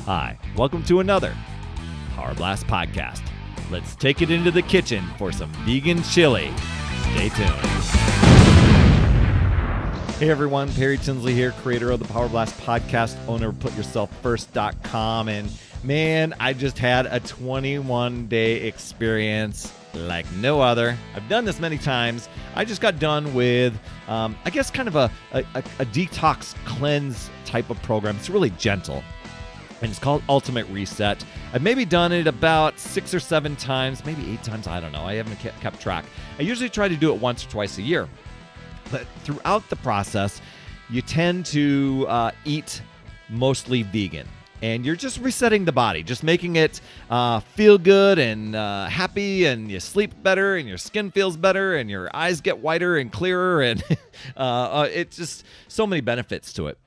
Hi, welcome to another Power Blast podcast. Let's take it into the kitchen for some vegan chili. Stay tuned. Hey everyone, Perry Tinsley here, creator of the Power Blast podcast, owner of PutYourselfFirst.com. And man, I just had a 21-day experience like no other. I've done this many times. I just got done with, I guess, kind of a detox cleanse type of program. It's really gentle, and it's called Ultimate Reset. I've maybe done it about 6 or 7 times, maybe 8 times. I don't know. I haven't kept track. I usually try to do it once or twice a year. But throughout the process, you tend to eat mostly vegan. And you're just resetting the body, just making it feel good and happy, and you sleep better, and your skin feels better, and your eyes get whiter and clearer, and it's just so many benefits to it.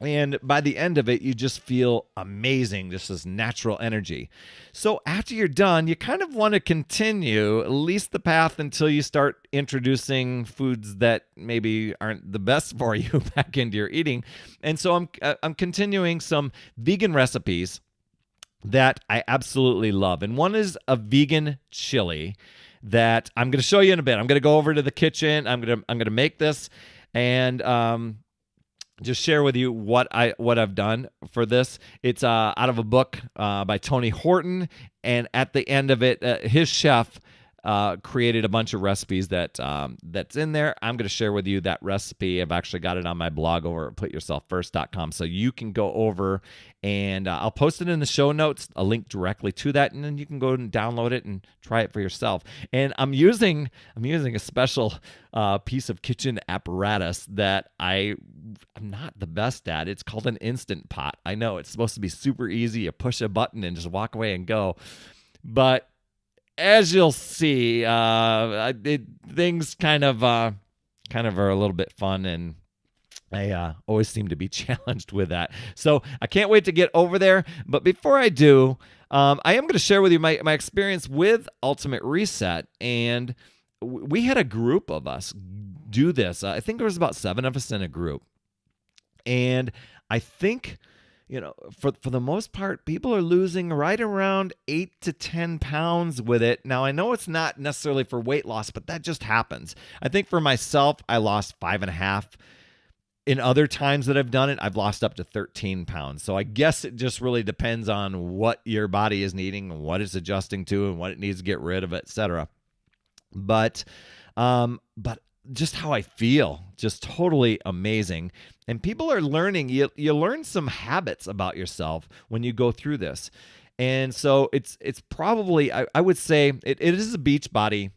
And by the end of it, you just feel amazing, just this natural energy. So after you're done, you kind of want to continue at least the path until you start introducing foods that maybe aren't the best for you back into your eating. And so I'm continuing some vegan recipes that I absolutely love. And one is a vegan chili that I'm going to show you in a bit. I'm going to go over to the kitchen. I'm going to make this and just share with you what I've done for this. It's out of a book by Tony Horton, and at the end of it, his chef created a bunch of recipes that's in there. I'm going to share with you that recipe. I've actually got it on my blog over at PutYourselfFirst.com, so you can go over and I'll post it in the show notes, a link directly to that, and then you can go and download it and try it for yourself. And I'm using a special piece of kitchen apparatus that I'm not the best at. It's called an Instant Pot. I know it's supposed to be super easy. You push a button and just walk away and go, but as you'll see, things kind of are a little bit fun, and I always seem to be challenged with that. So I can't wait to get over there. But before I do, I am going to share with you my experience with Ultimate Reset. And we had a group of us do this. I think there was about 7 of us in a group. And I think, for the most part, people are losing right around 8 to 10 pounds with it. Now, I know it's not necessarily for weight loss, but that just happens. I think for myself, I lost 5.5. In other times that I've done it, I've lost up to 13 pounds. So I guess it just really depends on what your body is needing and what it's adjusting to and what it needs to get rid of, etc. But just how I feel, just totally amazing. And people are learning, you learn some habits about yourself when you go through this. And so it's probably, I would say, it is a Beachbody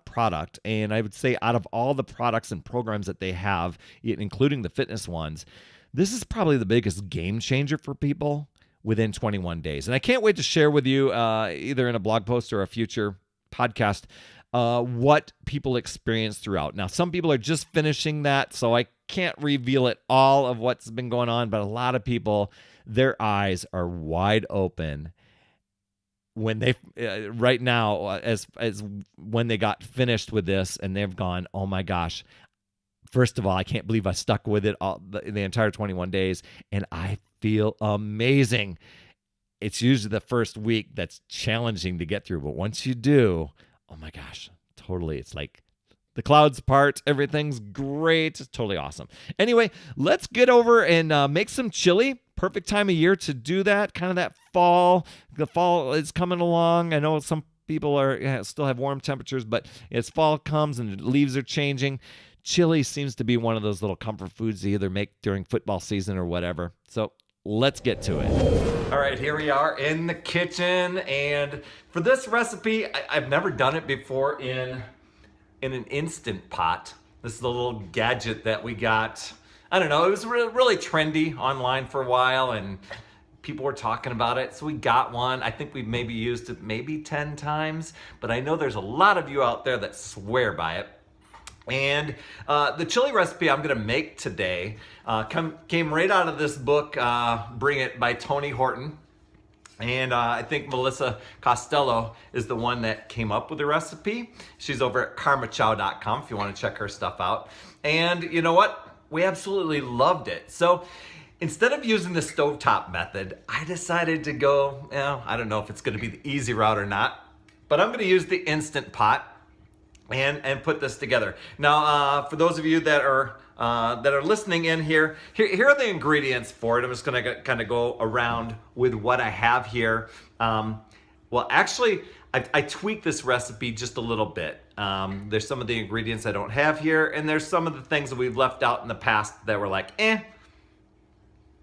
product. And I would say out of all the products and programs that they have, including the fitness ones, this is probably the biggest game changer for people within 21 days. And I can't wait to share with you either in a blog post or a future podcast what people experience throughout. Now, some people are just finishing that, so I can't reveal it all of what's been going on, but a lot of people, their eyes are wide open when they right now as when they got finished with this, and they've gone, oh my gosh, first of all, I can't believe I stuck with it all the entire 21 days, and I feel amazing. It's usually the first week that's challenging to get through, but once you do, oh my gosh, totally. It's like the clouds part, everything's great. It's totally awesome. Anyway, let's get over and make some chili. Perfect time of year to do that. Kind of that fall. The fall is coming along. I know some people still have warm temperatures, but as fall comes and the leaves are changing, chili seems to be one of those little comfort foods to either make during football season or whatever. So let's get to it. All right, here we are in the kitchen, and for this recipe, I've never done it before in an Instant Pot. This is the little gadget that we got. I don't know, it was really trendy online for a while, and people were talking about it, so we got one. I think we've maybe used it maybe 10 times, but I know there's a lot of you out there that swear by it. And the chili recipe I'm gonna make today came right out of this book, Bring It, by Tony Horton. And I think Melissa Costello is the one that came up with the recipe. She's over at karmachow.com if you want to check her stuff out. And you know what? We absolutely loved it. So Instead of using the stovetop method, I decided to go, I don't know if it's gonna be the easy route or not, but I'm gonna use the Instant Pot and put this together. Now, for those of you that are listening in here are the ingredients for it. I'm just gonna kind of go around with what I have here. Well, actually, I tweaked this recipe just a little bit. There's some of the ingredients I don't have here, and there's some of the things that we've left out in the past that were like,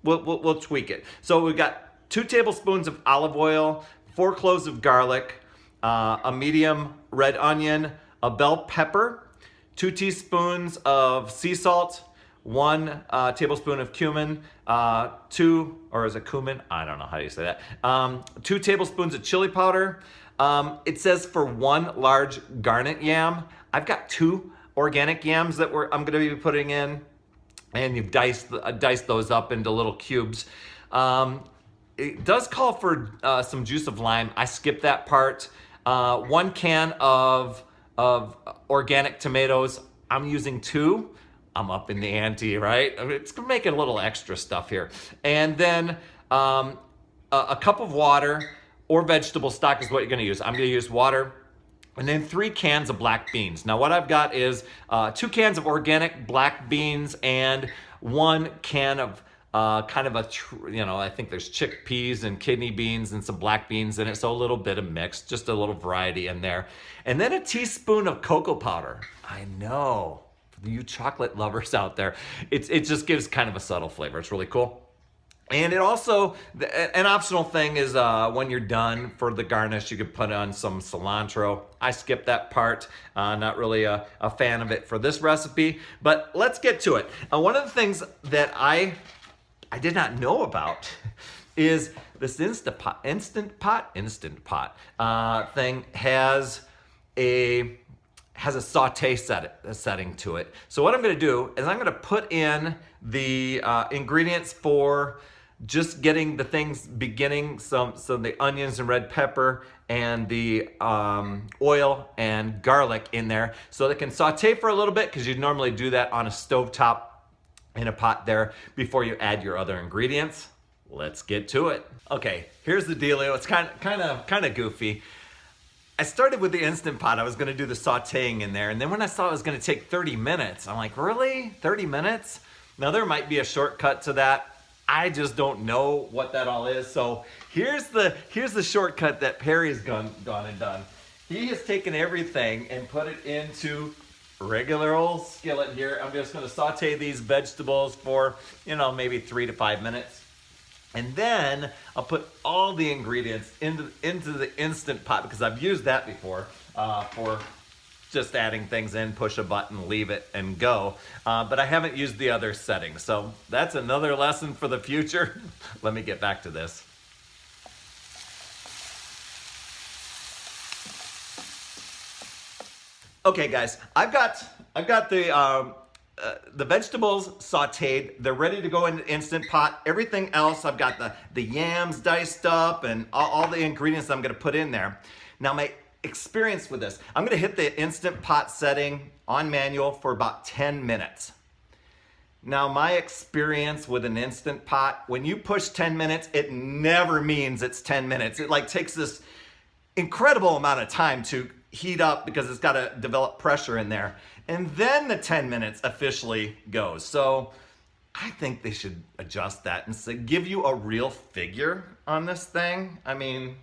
we'll tweak it. So we've got 2 tablespoons of olive oil, 4 cloves of garlic, a medium red onion, a bell pepper, 2 teaspoons of sea salt, 1 tablespoon of cumin, 2, or is it cumin? I don't know how you say that. 2 tablespoons of chili powder. It says for 1 large garnet yam. I've got 2 organic yams that I'm gonna be putting in, and you've diced those up into little cubes. It does call for some juice of lime. I skipped that part. 1 can of organic tomatoes. I'm using 2. I'm up in the ante, right? I mean, it's making a little extra stuff here. And then a cup of water or vegetable stock is what you're gonna use. I'm gonna use water. And then 3 cans of black beans. Now what I've got is 2 cans of organic black beans and 1 can of kind of I think there's chickpeas and kidney beans and some black beans in it. So a little bit of mix, just a little variety in there. And then a teaspoon of cocoa powder. I know, for you chocolate lovers out there, it just gives kind of a subtle flavor. It's really cool. And it also, an optional thing is when you're done for the garnish, you could put on some cilantro. I skipped that part. Not really a fan of it for this recipe, but let's get to it. One of the things that I did not know about is this Instant Pot thing has a saute setting to it. So what I'm gonna do is I'm gonna put in the ingredients for just getting the things beginning, so the onions and red pepper and the oil and garlic in there, so they can saute for a little bit, because you'd normally do that on a stovetop in a pot there before you add your other ingredients. Let's get to it. Okay, here's the dealio. It's kind of goofy. I started with the Instant Pot. I was gonna do the sauteing in there, and then when I saw it was gonna take 30 minutes, I'm like, really? 30 minutes? Now there might be a shortcut to that. I just don't know what that all is. So here's the shortcut that Perry's gone and done. He has taken everything and put it into regular old skillet here. I'm just gonna saute these vegetables for, maybe 3 to 5 minutes. And then I'll put all the ingredients into the Instant Pot, because I've used that before for just adding things in, push a button, leave it, and go. But I haven't used the other settings. So that's another lesson for the future. Let me get back to this. Okay, guys, I've got the vegetables sauteed. They're ready to go into Instant Pot. Everything else, I've got the yams diced up and all the ingredients I'm gonna put in there. Now my experience with this, I'm gonna hit the Instant Pot setting on manual for about 10 minutes. Now my experience with an Instant Pot, when you push 10 minutes, it never means it's 10 minutes. It takes this incredible amount of time to heat up, because it's got to develop pressure in there. And then the 10 minutes officially goes. So I think they should adjust that and give you a real figure on this thing. I mean,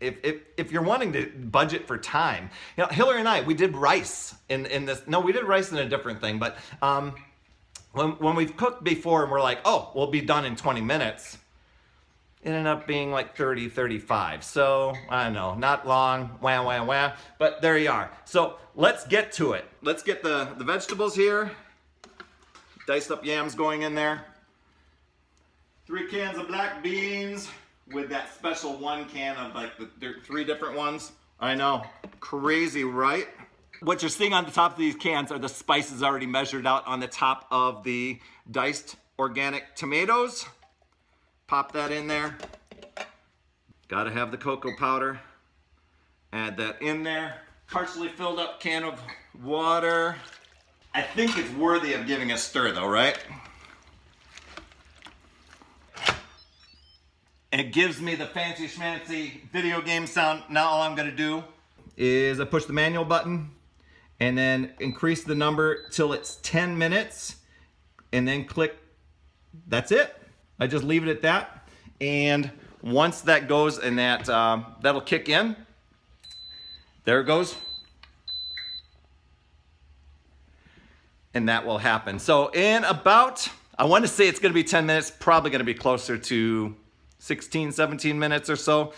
if you're wanting to budget for time, Hillary and I, we did rice in this. No, we did rice in a different thing. But when we've cooked before and we're like, oh, we'll be done in 20 minutes. It ended up being like 30, 35. So, I don't know, not long, wah, but there you are. So, let's get to it. Let's get the vegetables here. Diced up yams going in there. 3 cans of black beans with that special 1 can of the 3 different ones. I know, crazy, right? What you're seeing on the top of these cans are the spices already measured out on the top of the diced organic tomatoes. Pop that in there. Gotta have the cocoa powder. Add that in there. Partially filled up can of water. I think it's worthy of giving a stir though, right? and it gives me the fancy schmancy video game sound. Now all I'm gonna do is I push the manual button and then increase the number till it's 10 minutes and then click, that's it. I just leave it at that. And once that goes and that'll kick in, there it goes. And that will happen. So in about, I want to say it's going to be 10 minutes, probably going to be closer to 16, 17 minutes or so.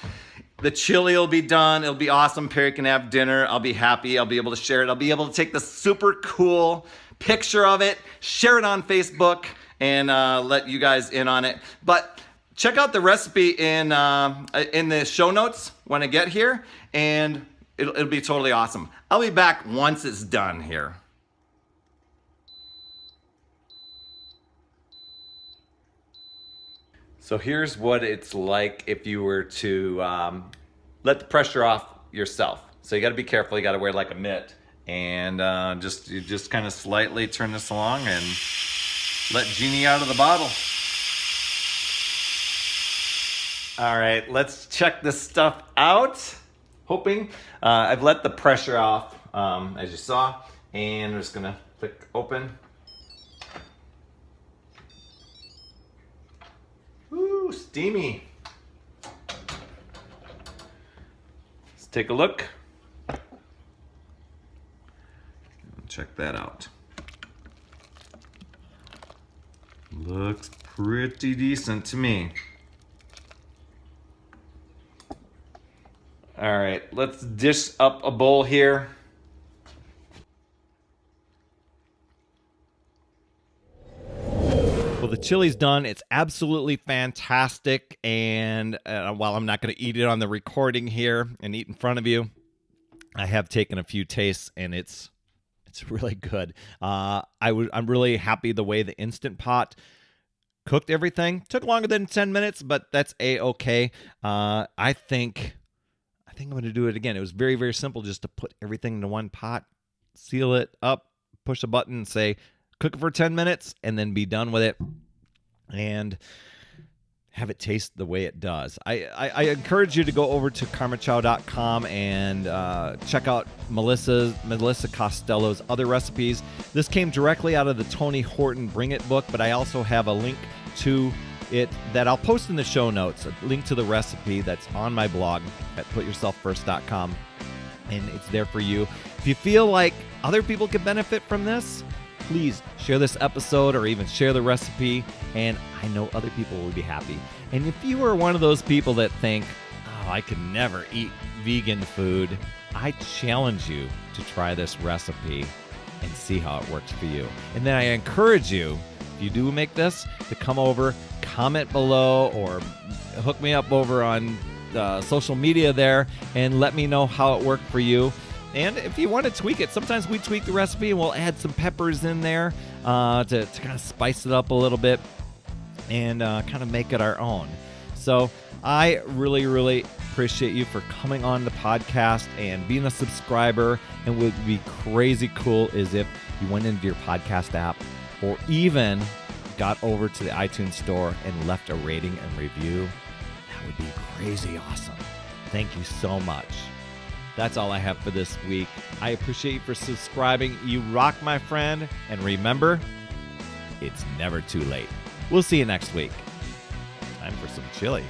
The chili will be done. It'll be awesome. Perry can have dinner. I'll be happy. I'll be able to share it. I'll be able to take the super cool picture of it, share it on Facebook, and let you guys in on it. But check out the recipe in the show notes when I get here, and it'll be totally awesome. I'll be back once it's done here. So here's what it's like if you were to let the pressure off yourself. So you got to be careful. You got to wear like a mitt, and you just kind of slightly turn this along and let Genie out of the bottle. All right, let's check this stuff out. Hoping I've let the pressure off, as you saw, and I'm just gonna click open. Ooh, steamy. Let's take a look. Check that out. Looks pretty decent to me. All right, let's dish up a bowl here. Well, the chili's done. It's absolutely fantastic. And while I'm not going to eat it on the recording here and eat in front of you, I have taken a few tastes, and it's really good. I'm really happy the way the Instant Pot cooked everything. Took longer than 10 minutes, but that's A-okay. I think I'm going to do it again. It was very, very simple just to put everything into one pot, seal it up, push a button, and say, cook it for 10 minutes, and then be done with it and have it taste the way it does. I encourage you to go over to karmachow.com and check out Melissa Costello's other recipes. This came directly out of the Tony Horton Bring It book, but I also have a link to it that I'll post in the show notes, a link to the recipe that's on my blog at putyourselffirst.com, and it's there for you. If you feel like other people could benefit from this, please share this episode or even share the recipe, and I know other people will be happy. And if you are one of those people that think, oh, I could never eat vegan food, I challenge you to try this recipe and see how it works for you. And then I encourage you, if you do make this, to come over, comment below, or hook me up over on social media there and let me know how it worked for you. And if you want to tweak it, sometimes we tweak the recipe and we'll add some peppers in there to kind of spice it up a little bit and kind of make it our own. So I really, really appreciate you for coming on the podcast and being a subscriber. And what would be crazy cool is if you went into your podcast app or even got over to the iTunes store and left a rating and review. That would be crazy awesome. Thank you so much. That's all I have for this week. I appreciate you for subscribing. You rock, my friend. And remember, it's never too late. We'll see you next week. Time for some chili.